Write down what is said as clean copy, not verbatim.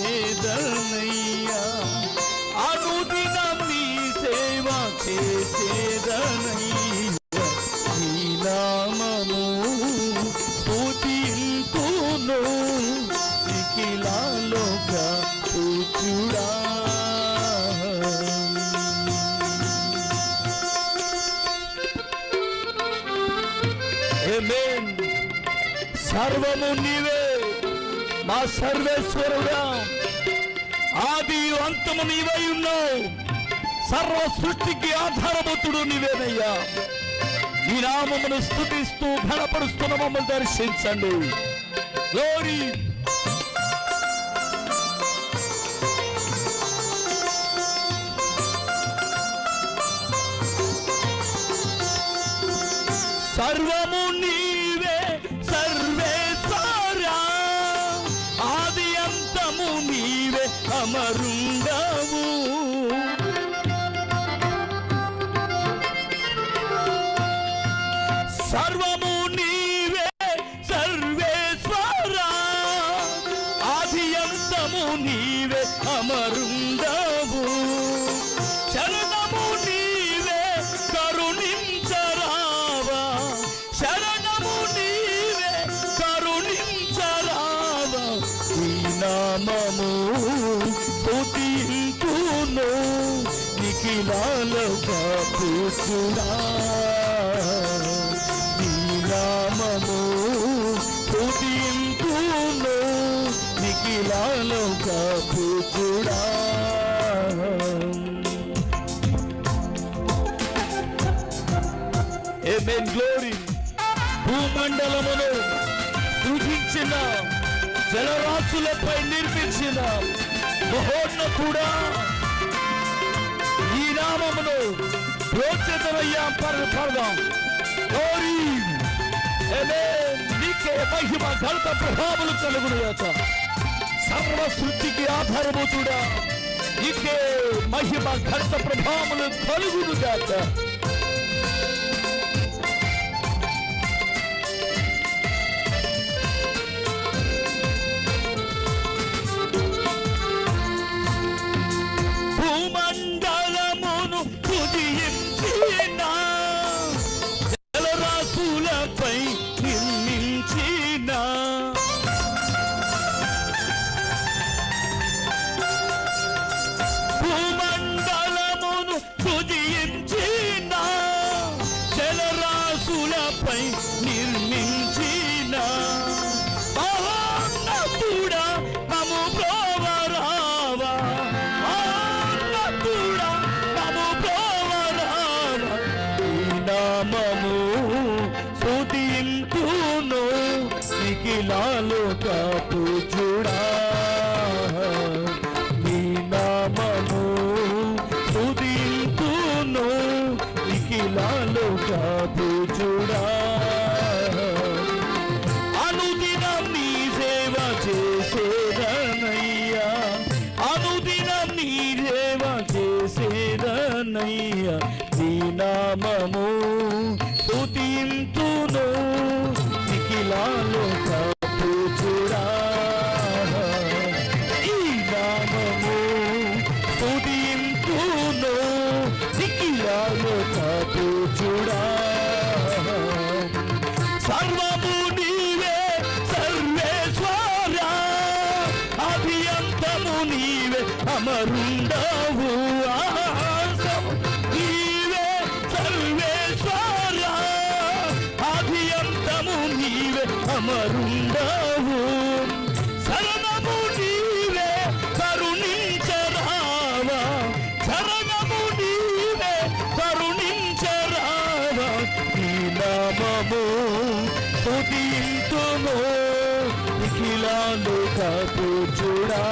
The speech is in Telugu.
చేసేదనయ్యా, అనుదినం నీ సేవ చేసేదనయ్యా, నీ నామము స్తుతింతును నిఖిలాలోక పూజ్యుడా. ఆమేన్. సర్వము నీవే మా సర్వేశ్వరుడా, ఆది అంతము నీవై ఉన్నావు. సర్వ సృష్టికి ఆధారభూతుడు నీవేనయ్యా. నీ నామమును స్తుతిస్తూ ఘనపరుస్తున్న మమ్మల్ని దర్శించండి. గ్లోరీ. సర్వము నీవే సర్వేశ్వరా, ఆది అంతము నీవే అమరుండవు. సర్వము నీవే సర్వేశ్వరా, ఆది అంతము నీవే అమరుండవు. శరణము నీవే కరుణించరావా, శరణము నీవే కరుణించరావా. ఈ నామము స్తుతింతును నిఖిలాలోక పూజ్యుడా, నీ నామము స్తుతింతును నిఖిలాలోక పూజ్యుడా. ఆమేన్. గ్లోరీ. భూమండలమును సృజించిన, జలరాశులపై నిర్మించిన మహోన్నతుడా, ఈ నామమును ప్రోత్సహితమయ్యా. పరదాం. గ్లోరీ. ఆమేన్. నీకే మహిమ ఘనత ప్రభావములు కలుగునుగాక. సర్వ సృష్టికి ఆధారభూతుడా, నీకే మహిమ ఘనత ప్రభావములు కలుగునుగాక. భూమండలమును కుదియించిన, జలరాశులపై నిర్మించిన, భూమండలమును కుదియించిన, జలరాశులపై నిర్మించిన మహోన్నతుడా మము బ్రోవరావా, మహోన్నతుడా మము బ్రోవరావా. ఈ నామము స్తుతింతును నిఖిలాలోక పూజ్యుడా, నీ నామము స్తుతింతును నిఖిలాలోక పూజ్యుడా. అనుదినం నీ సేవ చేసేదనయ్యా, అనుదినం నీ సేవ చేసేదనయ్యా, నీ నామము స్తుతింతును నిఖిలాలోక పూజ్యుడా. ఈ నామము స్తుతింతును నిఖిలాలోక పూజ్యుడా. సర్వము నీవే సర్వేశ్వరా, ఆది అంతము నీవే అమరుండవు. నీవే సర్వేశ్వరా, ఆది అంతము నీవే అమరుండవు. శరణము నీవే కరుణించరావా, శరణము నీవే కరుణించరావా. నీ నామము స్తుతింతును నిఖిలాలోక పూజ్యుడా.